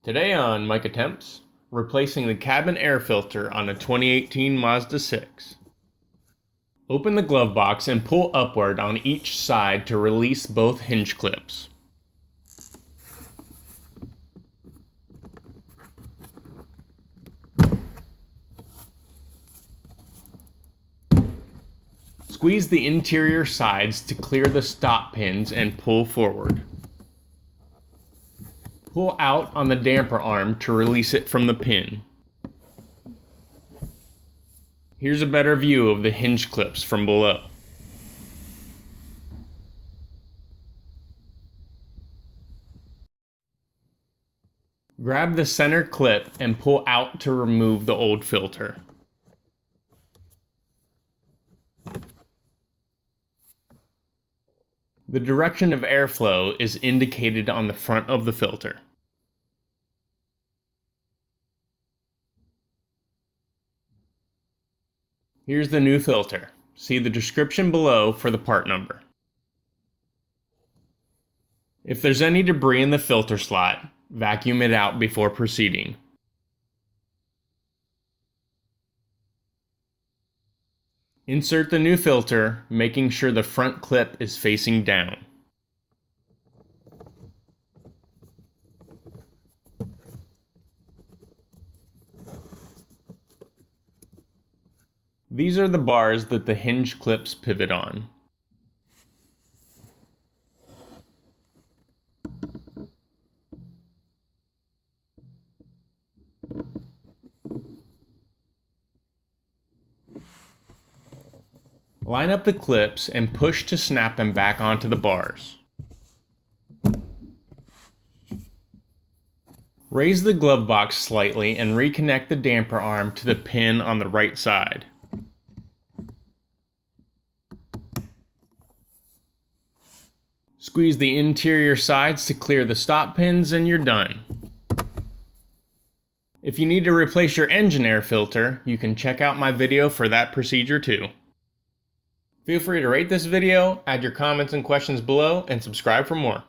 Today on Mike Attempts, replacing the cabin air filter on a 2018 Mazda 6. Open the glove box and pull upward on each side to release both hinge clips. Squeeze the interior sides to clear the stop pins and pull forward. Pull out on the damper arm to release it from the pin. Here's a better view of the hinge clips from below. Grab the center clip and pull out to remove the old filter. The direction of airflow is indicated on the front of the filter. Here's the new filter. See the description below for the part number. If there's any debris in the filter slot, vacuum it out before proceeding. Insert the new filter, making sure the front clip is facing down. These are the bars that the hinge clips pivot on. Line up the clips and push to snap them back onto the bars. Raise the glove box slightly and reconnect the damper arm to the pin on the right side. Squeeze the interior sides to clear the stop pins and you're done. If you need to replace your engine air filter, you can check out my video for that procedure too. Feel free to rate this video, add your comments and questions below, and subscribe for more.